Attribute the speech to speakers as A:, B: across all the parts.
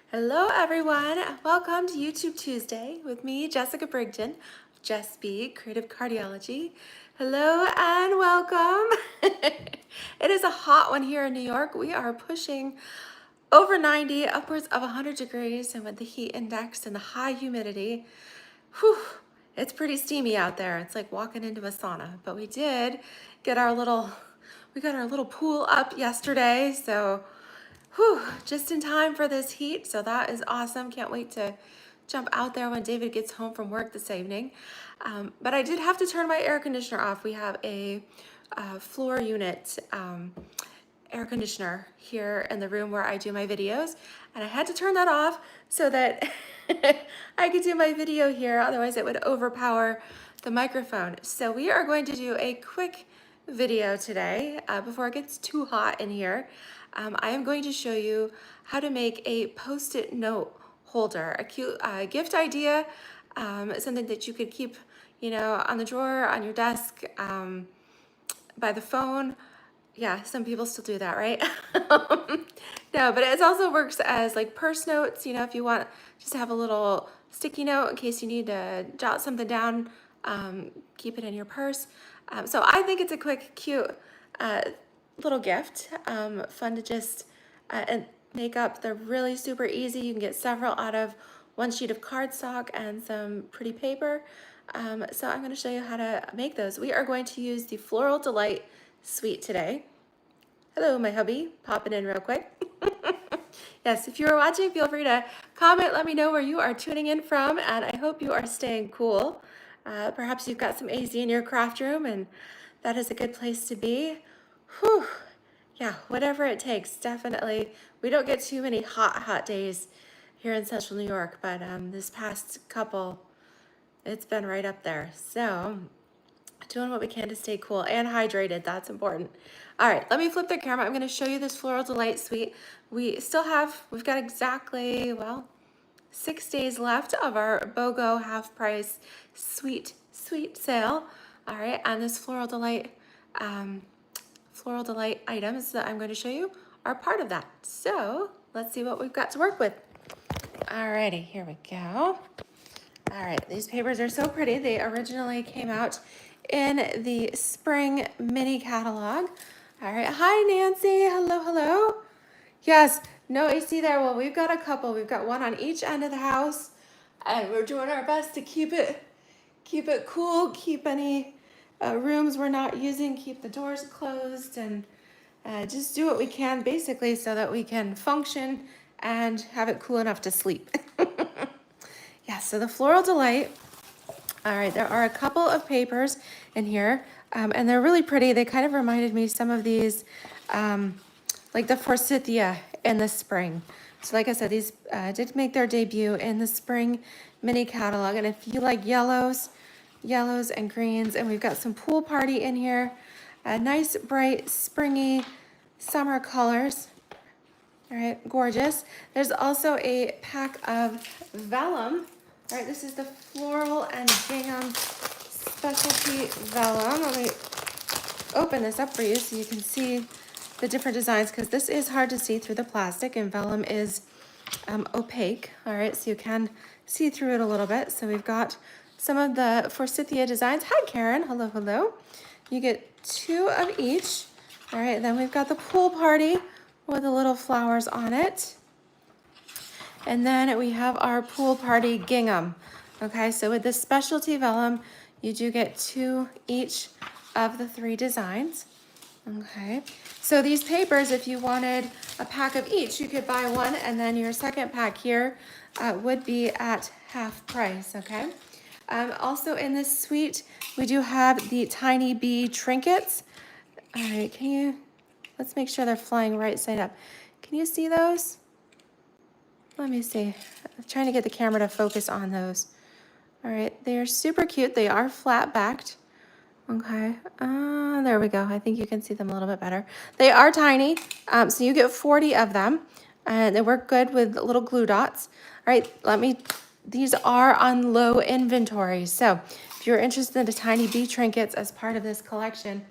A: Hello everyone, welcome to YouTube Tuesday with me, Jessica Brigden of JessBCreativeCardiology. Hello and welcome. It is a hot one here in New York. We are pushing over 90, upwards of 100 degrees, and with the heat index and the high humidity, whew, it's pretty steamy out there. It's like walking into a sauna, but we did get our little pool up yesterday, so whew, just in time for this heat, so that is awesome. Can't wait to jump out there when David gets home from work this evening. But I did have to turn my air conditioner off. We have a floor unit air conditioner here in the room where I do my videos, and I had to turn that off so that I could do my video here, otherwise it would overpower the microphone. So we are going to do a quick video today before it gets too hot in here. I am going to show you how to make a post-it note holder, a cute gift idea, something that you could keep, on the drawer, on your desk, by the phone. Yeah, some people still do that, right? No, but it also works as like purse notes, if you want just to have a little sticky note in case you need to jot something down, keep it in your purse. So I think it's a quick, cute little gift, fun to just and make up. They're really super easy. You can get several out of one sheet of cardstock and some pretty paper. So I'm going to show you how to make those. We are going to use the Floral Delight suite today. Hello, my hubby, popping in real quick. Yes, if you are watching, feel free to comment. Let me know where you are tuning in from, and I hope you are staying cool. Perhaps you've got some AZ in your craft room, and that is a good place to be. Whew. Yeah, whatever it takes, definitely. We don't get too many hot days here in central New York, but this past couple, it's been right up there. So doing what we can to stay cool and hydrated, that's important. All right, let me flip the camera. I'm gonna show you this Floral Delight suite. We've got exactly, 6 days left of our BOGO half price sweet sale. All right, and this Floral Delight items that I'm going to show you are part of that. So let's see what we've got to work with. Alrighty, here we go. All right, these papers are so pretty. They originally came out in the spring mini catalog. All right, hi Nancy, hello. Yes, no AC there. Well, we've got a couple. We've got one on each end of the house, and we're doing our best to keep it cool, keep any rooms we're not using, keep the doors closed, and just do what we can basically so that we can function and have it cool enough to sleep. Yeah, so the Floral Delight. All right, there are a couple of papers in here, and they're really pretty. They kind of reminded me some of these, like the Forsythia in the spring. So like I said, these did make their debut in the spring mini catalog. And if you like yellows and greens, and we've got some Pool Party in here, nice, bright, springy summer colors. All right, gorgeous. There's also a pack of vellum. All right, this is the Floral and Gingham specialty vellum. Let me open this up for you so you can see the different designs, because this is hard to see through the plastic, and vellum is opaque. All right, so you can see through it a little bit. So we've got some of the Forsythia designs. Hi, Karen. Hello. You get 2 of each. All right, then we've got the Pool Party with the little flowers on it. And then we have our Pool Party Gingham. Okay, so with this specialty vellum, you do get 2 each of the 3 designs. Okay, so these papers, if you wanted a pack of each, you could buy one, and then your second pack here would be at half price, okay? Also in this suite, we do have the Tiny Bee trinkets. All right, let's make sure they're flying right side up. Can you see those? Let me see. I'm trying to get the camera to focus on those. All right, they are super cute. They are flat backed. Okay, there we go. I think you can see them a little bit better. They are tiny, so you get 40 of them, and they work good with little glue dots. All right, these are on low inventory, so if you're interested in the Tiny Bee trinkets as part of this collection,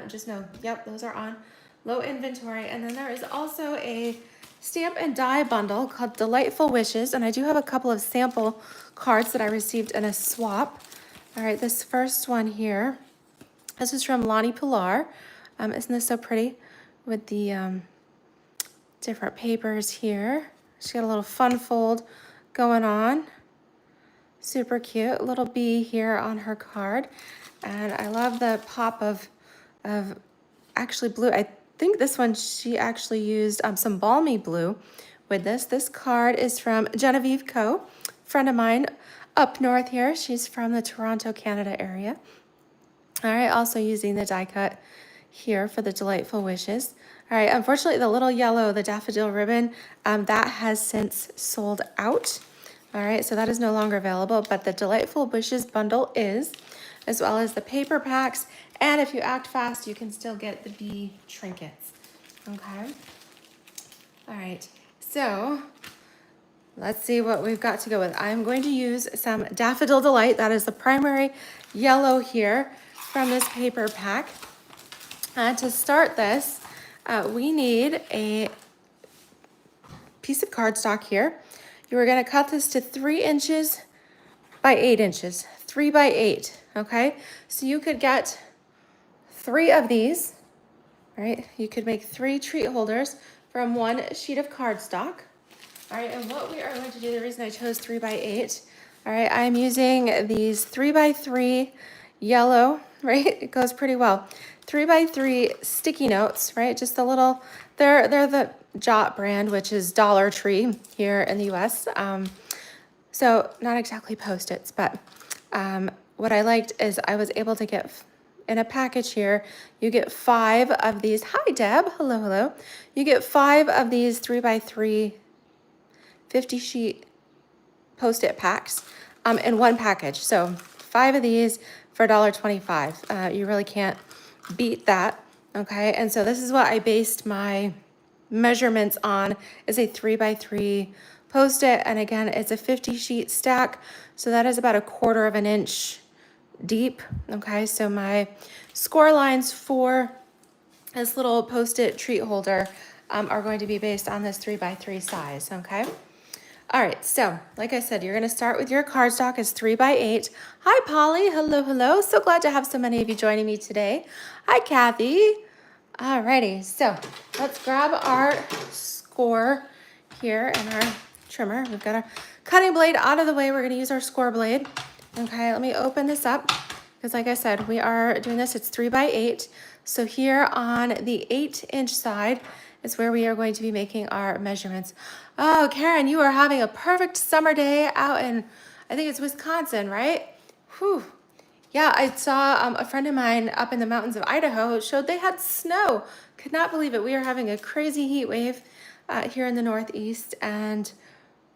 A: just know, yep, those are on low inventory. And then there is also a stamp and die bundle called Delightful Wishes, and I do have a couple of sample cards that I received in a swap. All right, this first one here, this is from Lonnie Pilar. Isn't this so pretty with the different papers here? She got a little fun fold going on. Super cute, little bee here on her card. And I love the pop of actually blue. I think this one, she actually used some balmy blue with this. This card is from Genevieve Co., friend of mine up north here. She's from the Toronto, Canada area. All right, also using the die cut here for the Delightful Wishes. All right, unfortunately, the little yellow, the daffodil ribbon, that has since sold out. All right, so that is no longer available, but the Delightful Wishes bundle is, as well as the paper packs. And if you act fast, you can still get the bee trinkets. Okay. All right, so let's see what we've got to go with. I'm going to use some Daffodil Delight. That is the primary yellow here from this paper pack. To start this, we need a piece of cardstock here. You are going to cut this to 3 inches by 8 inches, 3 by 8, okay? So you could get 3 of these, right? You could make 3 treat holders from 1 sheet of cardstock. All right, and what we are going to do, the reason I chose 3 by 8, all right, I'm using these 3 by 3 yellow, right? It goes pretty well. 3 by 3 sticky notes, right? Just a little, they're the Jot brand, which is Dollar Tree here in the US. So not exactly Post-its, but what I liked is I was able to get in a package here, you get 5 of these. Hi, Deb. Hello, hello. You get 5 of these 3 by 3 50 sheet Post-it packs in one package. So 5 of these for $1.25. You really can't beat that. Okay, and so this is what I based my measurements on, is a 3 by 3 Post-it, and again, it's a 50 sheet stack, so that is about 1/4 of an inch deep. Okay, so my score lines for this little Post-it treat holder are going to be based on this 3 by 3 size. Okay. All right, so like I said, you're going to start with your cardstock as 3 by 8. Hi, Polly. Hello, hello. So glad to have so many of you joining me today. Hi, Kathy. All righty, so let's grab our score here and our trimmer. We've got our cutting blade out of the way. We're going to use our score blade. Okay, let me open this up because like I said, we are doing this. It's 3 by 8. So here on the 8-inch side is where we are going to be making our measurements. Oh, Karen, you are having a perfect summer day out in, I think it's Wisconsin, right? Whew. Yeah, I saw a friend of mine up in the mountains of Idaho showed they had snow. Could not believe it. We are having a crazy heat wave here in the Northeast, and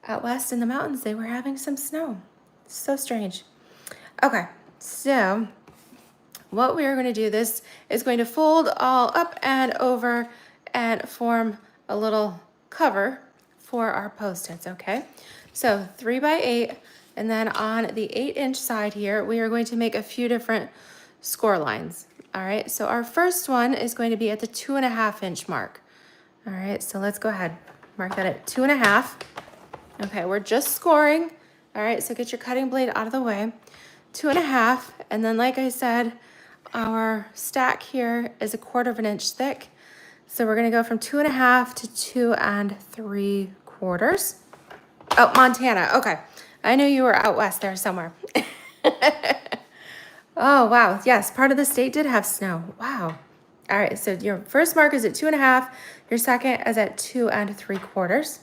A: out west in the mountains, they were having some snow. So strange. Okay, so what we are going to do, this is going to fold all up and over and form a little cover for our Post-its, okay? So 3 by 8, and then on the 8-inch side here, we are going to make a few different score lines. All right, so our first one is going to be at the 2.5-inch mark. All right, so let's go ahead, mark that at 2.5. Okay, we're just scoring. All right, so get your cutting blade out of the way. 2.5, and then like I said, our stack here is 1/4 of an inch thick. So we're gonna go from 2.5 to 2 3/4. Oh, Montana, okay. I knew you were out west there somewhere. Oh, wow, yes, part of the state did have snow, wow. All right, so your first mark is at 2.5, your second is at 2 3/4.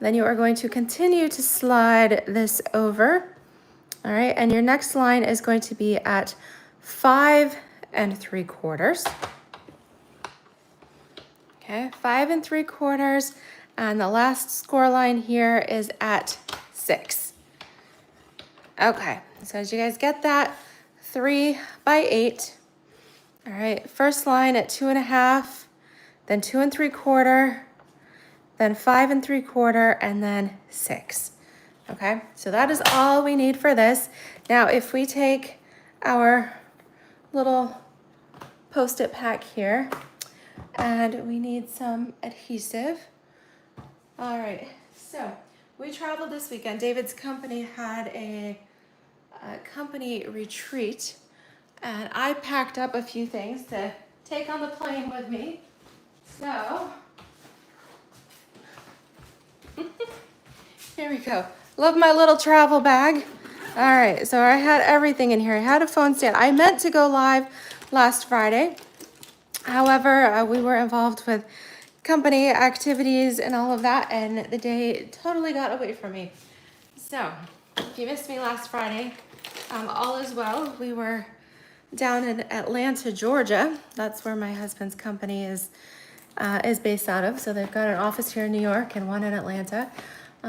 A: Then you are going to continue to slide this over. All right, and your next line is going to be at 5 3/4. Okay, 5 3/4, and the last score line here is at 6. Okay, so as you guys get that, 3 by 8. All right, first line at 2.5, then 2 3/4, then 5 3/4, and then 6. Okay, so that is all we need for this. Now, if we take our little Post-it pack here, and we need some adhesive. All right, so we traveled this weekend. David's company had a company retreat, and I packed up a few things to take on the plane with me. So, here we go. Love my little travel bag. All right, so I had everything in here. I had a phone stand. I meant to go live last Friday. However, we were involved with company activities and all of that, and the day totally got away from me. So, if you missed me last Friday, all is well. We were down in Atlanta, Georgia. That's where my husband's company is based out of. So they've got an office here in New York and one in Atlanta.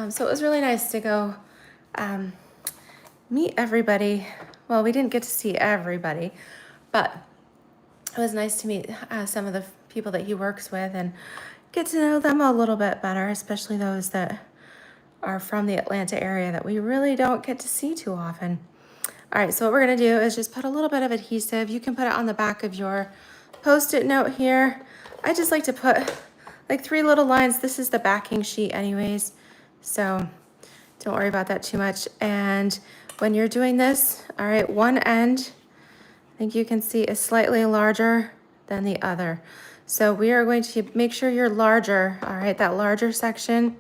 A: So it was really nice to go meet everybody. Well, we didn't get to see everybody, but it was nice to meet some of the people that he works with and get to know them a little bit better, especially those that are from the Atlanta area that we really don't get to see too often. All right, so what we're gonna do is just put a little bit of adhesive. You can put it on the back of your Post-it note here. I just like to put like 3 little lines. This is the backing sheet anyways, so don't worry about that too much. And when you're doing this, all right, one end, I think you can see, is slightly larger than the other. So we are going to make sure you're larger, all right? That larger section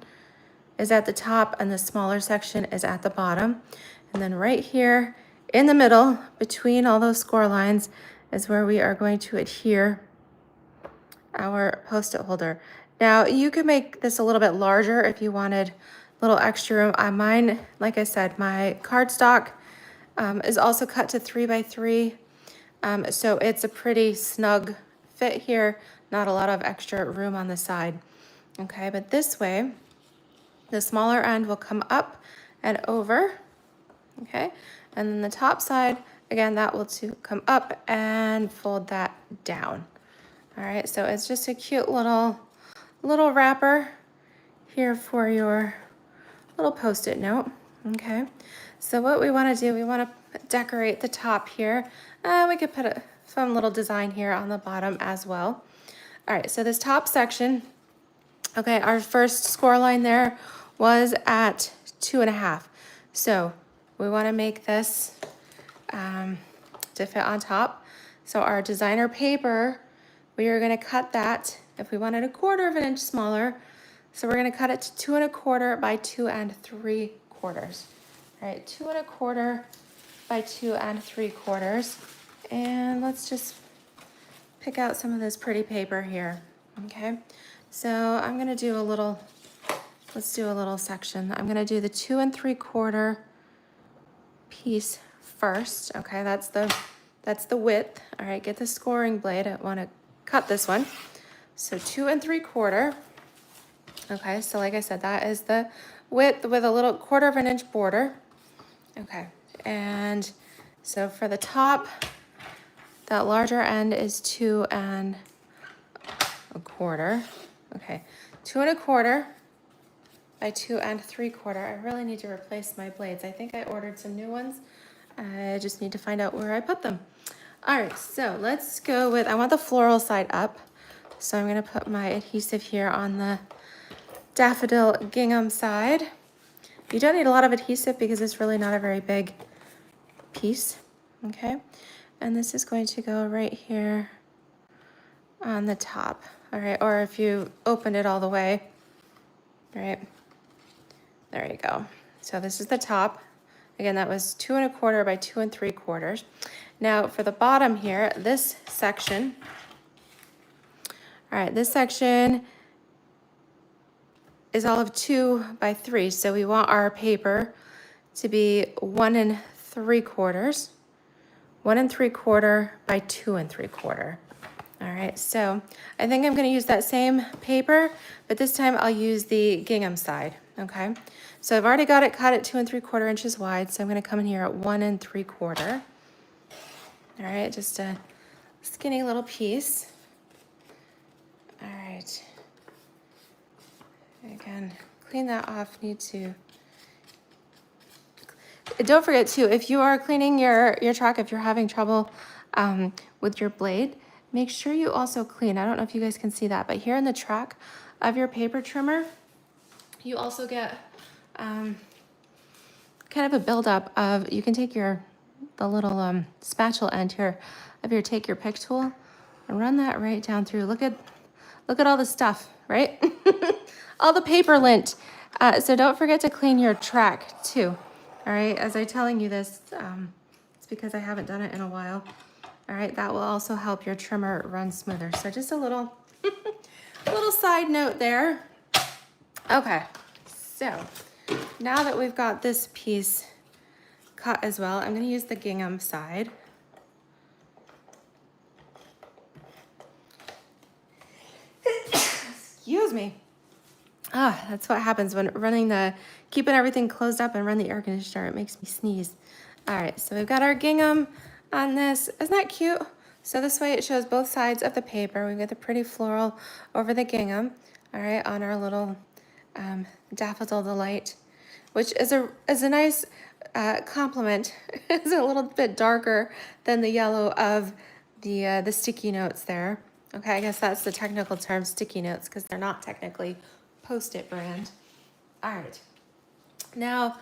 A: is at the top and the smaller section is at the bottom. And then right here in the middle, between all those score lines, is where we are going to adhere our Post-it holder. Now you could make this a little bit larger if you wanted a little extra room. Mine, like I said, my cardstock is also cut to 3 by 3. So it's a pretty snug fit here, not a lot of extra room on the side. Okay, but this way, the smaller end will come up and over, okay? And then the top side, again, that will come up and fold that down. All right, so it's just a cute little wrapper here for your little Post-it note, okay? So what we wanna do, we wanna decorate the top here. We could put a fun little design here on the bottom as well. All right, so this top section, okay, our first score line there was at 2.5. So we want to make this to fit on top. So our designer paper, we are going to cut that if we wanted 1/4 of an inch smaller. So we're going to cut it to 2 1/4 by 2 3/4. All right, 2 1/4 by 2 3/4. And let's just pick out some of this pretty paper here. Okay, so I'm going to do a little. Let's do a little section. I'm gonna do the 2 3/4 piece first. Okay, that's the width. All right, get the scoring blade. I wanna cut this one. So 2 3/4. Okay, so like I said, that is the width with a little 1/4 of an inch border. Okay, and so for the top, that larger end is 2 1/4. Okay, 2 1/4 by 2 3/4. I really need to replace my blades. I think I ordered some new ones. I just need to find out where I put them. All right, so let's go with, I want the floral side up. So I'm gonna put my adhesive here on the daffodil gingham side. You don't need a lot of adhesive because it's really not a very big piece, okay? And this is going to go right here on the top, all right? Or if you opened it all the way, right? There you go. So this is the top. Again, that was 2 1/4 by 2 3/4. Now for the bottom here, this section, all right, this section is all of 2 by 3. So we want our paper to be 1 3/4, 1 3/4 by 2 3/4. All right, so I think I'm gonna use that same paper, but this time I'll use the gingham side, okay? So I've already got it cut at 2 3/4 inches wide, so I'm gonna come in here at 1 3/4. All right, just a skinny little piece. All right. Again, clean that off, need to. Don't forget too, if you are cleaning your track, if you're having trouble with your blade, make sure you also clean. I don't know if you guys can see that, but here in the track of your paper trimmer, you also get kind of a buildup of, you can take the little spatula end here of your take your pick tool and run that right down through. Look at all the stuff, right? All the paper lint. So don't forget to clean your track too. All right, as I'm telling you this, it's because I haven't done it in a while. All right, that will also help your trimmer run smoother. So just a little, little side note there. Okay, so now that we've got this piece cut as well, I'm gonna use the gingham side. Excuse me. Ah, that's what happens when keeping everything closed up and run the air conditioner. It makes me sneeze. All right, so we've got our gingham on this. Isn't that cute? So this way it shows both sides of the paper. We've got the pretty floral over the gingham, all right, on our little Daffodil Delight, which is a nice complement. It's a little bit darker than the yellow of the sticky notes there. Okay, I guess that's the technical term, sticky notes, because they're not technically Post-it brand. All right. Now,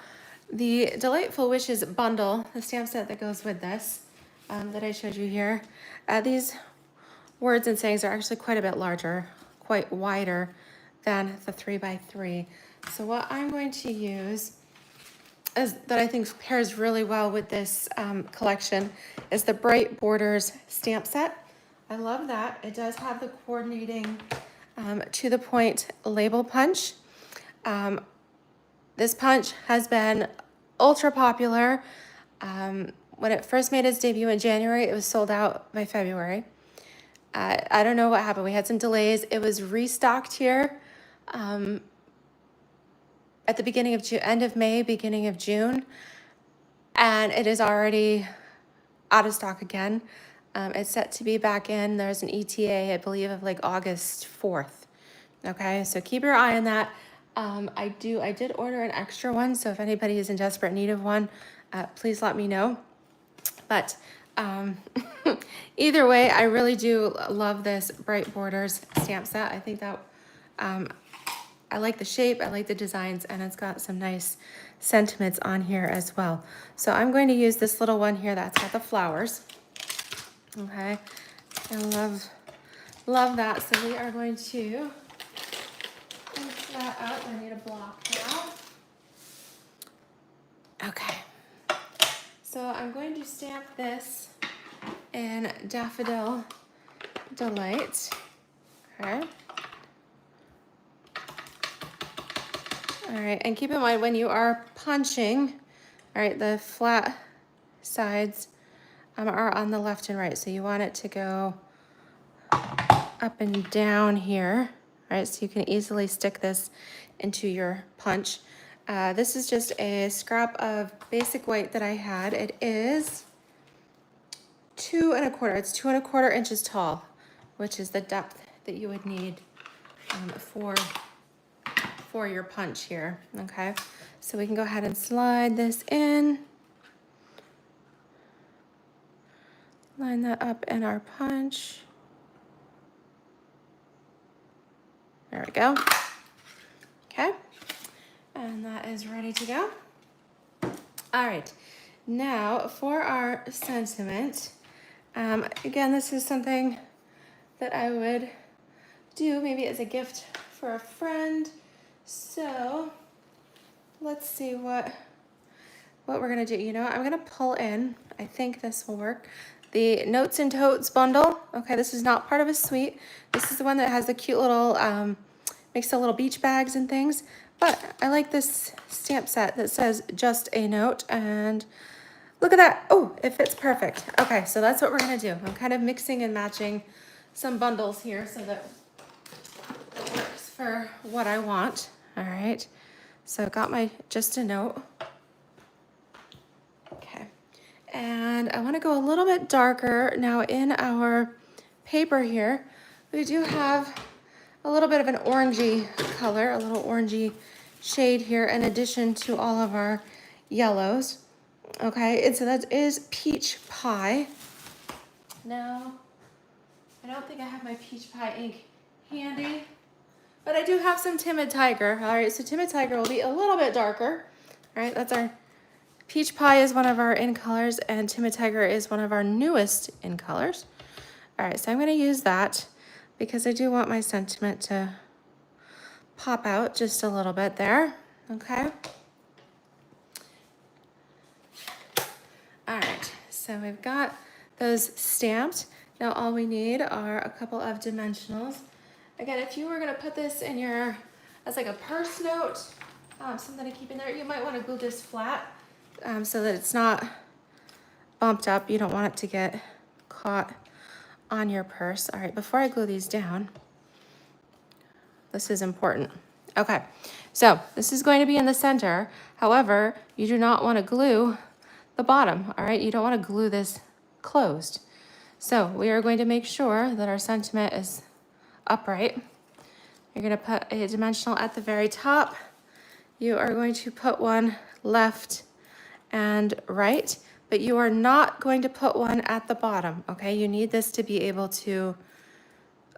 A: the Delightful Wishes bundle, the stamp set that goes with this, that I showed you here, these words and sayings are actually quite a bit larger, quite wider than the 3x3. So what I'm going to use that I think pairs really well with this collection is the Bright Borders stamp set. I love that. It does have the coordinating to the point label punch. This punch has been ultra popular. When it first made its debut in January, it was sold out by February. I don't know what happened. We had some delays. It was restocked here at the beginning of end of May, beginning of June, and it is already out of stock again. It's set to be back in. There's an ETA, I believe, of like August 4th. Okay, so keep your eye on that. I did order an extra one, so if anybody is in desperate need of one, please let me know. But either way, I really do love this Bright Borders stamp set. I think that I like the shape, I like the designs, and it's got some nice sentiments on here as well. So I'm going to use this little one here that's got the flowers. Okay, I love that. So we are going to rinse that out. I need a block now. Okay, so I'm going to stamp this in Daffodil Delight. Okay. All right, and keep in mind when you are punching, all right, the flat sides are on the left and right. So you want it to go up and down here, all right, so you can easily stick this into your punch. This is just a scrap of basic white that I had. It is 2 1/4. It's 2 1/4 inches tall, which is the depth that you would need for your punch here. Okay, so we can go ahead and slide this in. Line that up in our punch. There we go. Okay, and that is ready to go. All right, now for our sentiment. Again, this is something that I would do maybe as a gift for a friend. So let's see what we're gonna do. You know, I'm gonna pull in, I think this will work, the Notes and Totes bundle. Okay, this is not part of a suite. This is the one that has the cute little, makes the little beach bags and things. But I like this stamp set that says Just a Note, and look at that. Oh, it fits perfect. Okay, so that's what we're gonna do. I'm kind of mixing and matching some bundles here so that it works for what I want. All right, so got my Just a Note. Okay, and I want to go a little bit darker now in our paper here. We do have a little bit of an orangey color, a little orangey shade here in addition to all of our yellows. Okay, and so that is Peach Pie. Now, I don't think I have my Peach Pie ink handy, But I do have some Timid Tiger. All right, so Timid Tiger will be a little bit darker. All right, that's our Peach Pie is one of our in colors, and Timid Tiger is one of our newest in colors. All right, so I'm gonna use that because I do want my sentiment to pop out just a little bit there, okay? All right, so we've got those stamped. Now all we need are a couple of dimensionals. Again, if you were gonna put this in your, as like a purse note, something to keep in there, you might wanna glue this flat so that it's not bumped up. You don't want it to get caught on your purse. All right, before I glue these down, this is important. Okay, so this is going to be in the center. However, you do not want to glue the bottom, all right? You don't want to glue this closed. So we are going to make sure that our sentiment is upright. You're going to put a dimensional at the very top. You are going to put one left and right, but you are not going to put one at the bottom, okay? You need this to be able to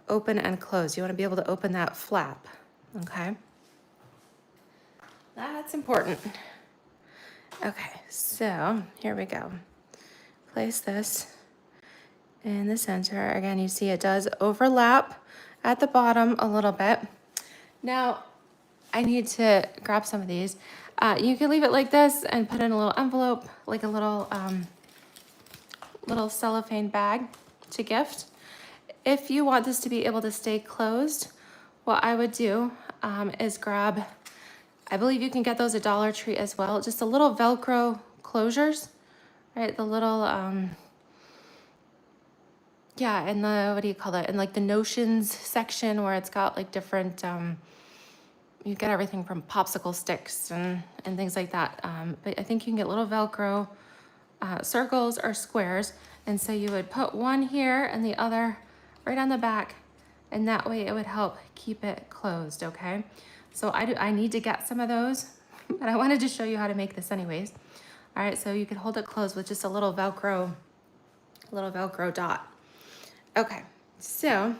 A: open and close. You want to be able to open that flap, okay? That's important. Okay, so here we go. Place this in the center. Again, you see it does overlap at the bottom a little bit. Now, I need to grab some of these. You can leave it like this and put in a little envelope, like a little, little cellophane bag to gift. If you want this to be able to stay closed, what I would do is grab, I believe you can get those at Dollar Tree as well, just a little Velcro closures, right? The little, yeah, and the, what do you call it? In like the notions section where it's got like different, you get everything from popsicle sticks and things like that. But I think you can get little Velcro circles or squares. And so you would put one here and the other right on the back, and that way it would help keep it closed, okay? So I need to get some of those, but I wanted to show you how to make this anyways. All right, so you could hold it closed with just a little Velcro dot. Okay, so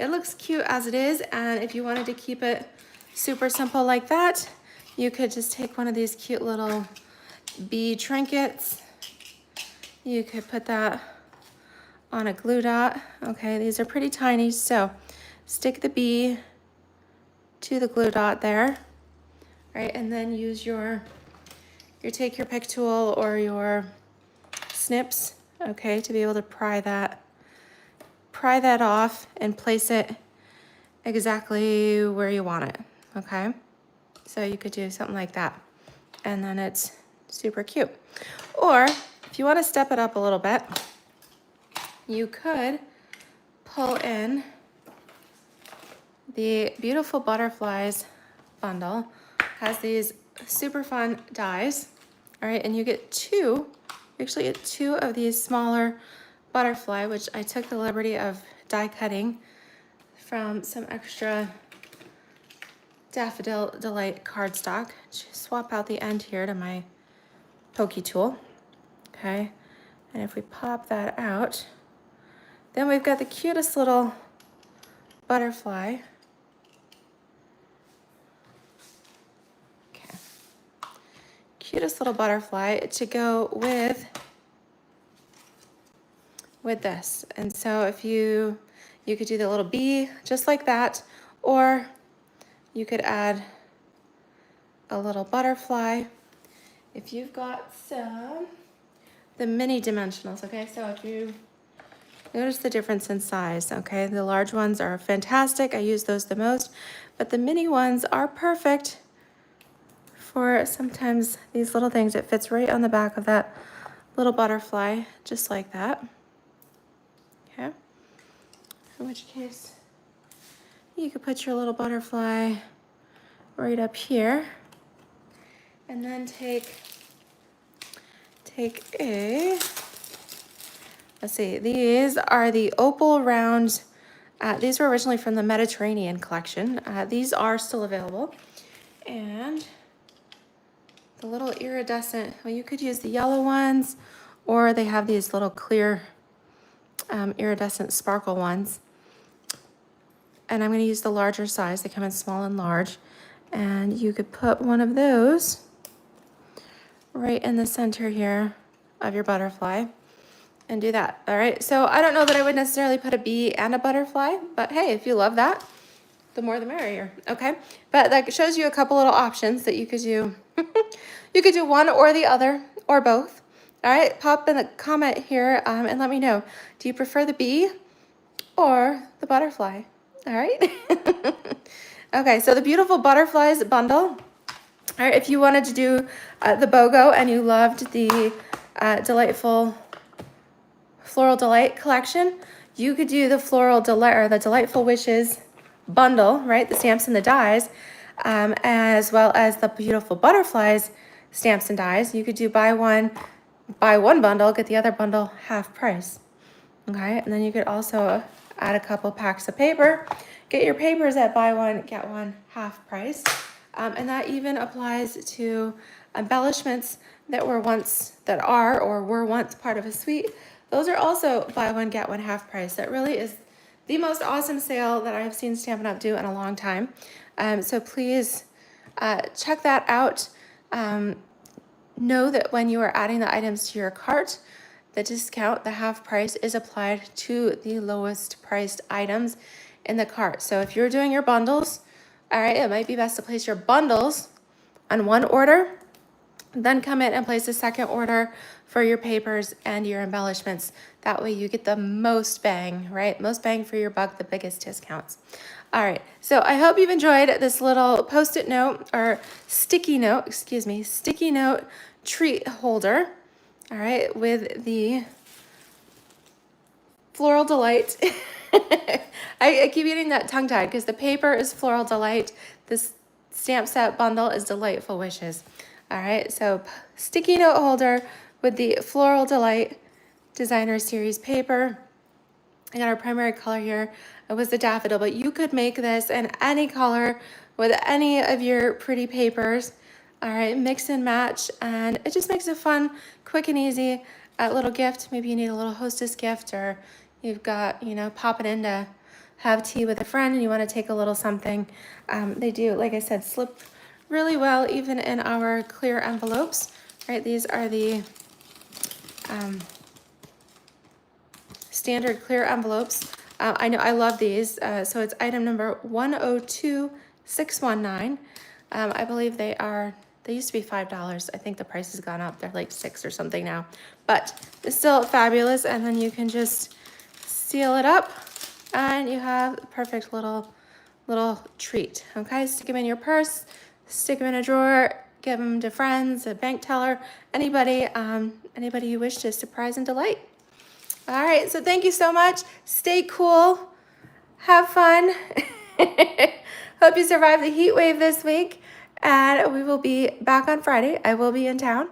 A: it looks cute as it is, and if you wanted to keep it super simple like that, you could just take one of these cute little bead trinkets. You could put that on a glue dot. Okay, these are pretty tiny, so stick the bee to the glue dot there, right? And then use take your pick tool or your snips, okay, to be able to pry that off and place it exactly where you want it, okay? So you could do something like that, and then it's super cute. Or if you want to step it up a little bit, you could pull in the Beautiful Butterflies bundle. Has these super fun dies, all right, and you actually get two of these smaller butterfly, which I took the liberty of die cutting from some extra Daffodil Delight cardstock. Just swap out the end here to my pokey tool, okay, and if we pop that out, then we've got the cutest little butterfly. Okay. Cutest little butterfly to go with this. And so if you could do the little bee just like that, or you could add a little butterfly. If you've got the mini dimensionals, okay, so if you notice the difference in size, okay? The large ones are fantastic. I use those the most, but the mini ones are perfect for sometimes these little things. It fits right on the back of that little butterfly, just like that, okay? In which case, you could put your little butterfly right up here, and then take a, let's see, these are the opal round. These were originally from the Mediterranean collection. These are still available. And the little iridescent, well, you could use the yellow ones, or they have these little clear iridescent sparkle ones. and I'm going to use the larger size. They come in small and large. And you could put one of those right in the center here of your butterfly and do that. All right, so I don't know that I would necessarily put a bee and a butterfly, but hey, if you love that, the more the merrier, okay? But that shows you a couple little options that you could do. You could do one or the other or both. All right, pop in the comment here and let me know. Do you prefer the bee or the butterfly? All right. Okay, so the Beautiful Butterflies bundle. All right, if you wanted to do the BOGO and you loved the delightful Floral Delight collection, you could do the Floral Delight or the Delightful Wishes bundle, right? The stamps and the dies, as well as the Beautiful Butterflies stamps and dies. You could do buy one bundle, get the other bundle half price. Okay, and then you could also add a couple packs of paper. Get your papers at buy one, get one half price. And that even applies to embellishments that were once part of a suite. Those are also buy one, get one half price. That really is the most awesome sale that I've seen Stampin' Up! Do in a long time. So please check that out. Know that when you are adding the items to your cart, the discount, the half price, is applied to the lowest priced items in the cart. So if you're doing your bundles, all right, it might be best to place your bundles on one order, then come in and place a second order for your papers and your embellishments. That way you get the most bang, right? Most bang for your buck, the biggest discounts. All right, so I hope you've enjoyed this little post-it note or sticky note treat holder, all right, with the Floral Delight. I keep getting that tongue-tied because the paper is Floral Delight. This stamp set bundle is Delightful Wishes. All right, so sticky note holder with the Floral Delight Designer Series paper. I got our primary color here. It was the daffodil, but you could make this in any color with any of your pretty papers. All right, mix and match, and it just makes a fun, quick and easy little gift. Maybe you need a little hostess gift, or you've got, popping in to have tea with a friend and you want to take a little something. They do, like I said, slip really well even in our clear envelopes, right? These are the standard clear envelopes. I know I love these. So it's item number 102619. I believe they used to be $5. I think the price has gone up. They're like $6 or something now, but it's still fabulous. And then you can just seal it up and you have a perfect little treat. Okay, stick them in your purse, stick them in a drawer, give them to friends, a bank teller, anybody you wish to surprise and delight. All right, so thank you so much. Stay cool, have fun. Hope you survive the heat wave this week, and we will be back on Friday. I will be in town,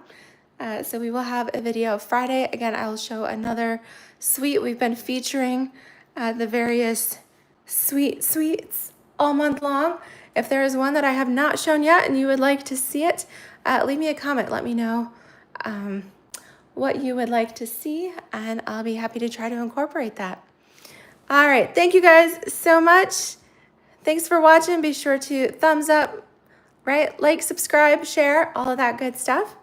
A: so we will have a video Friday. Again, I will show another suite. We've been featuring the various sweets all month long. If there is one that I have not shown yet and you would like to see it, leave me a comment. Let me know what you would like to see, and I'll be happy to try to incorporate that. All right, thank you guys so much. Thanks for watching. Be sure to thumbs up, right? Like, subscribe, share, all of that good stuff.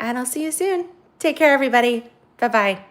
A: And I'll see you soon. Take care, everybody. Bye-bye.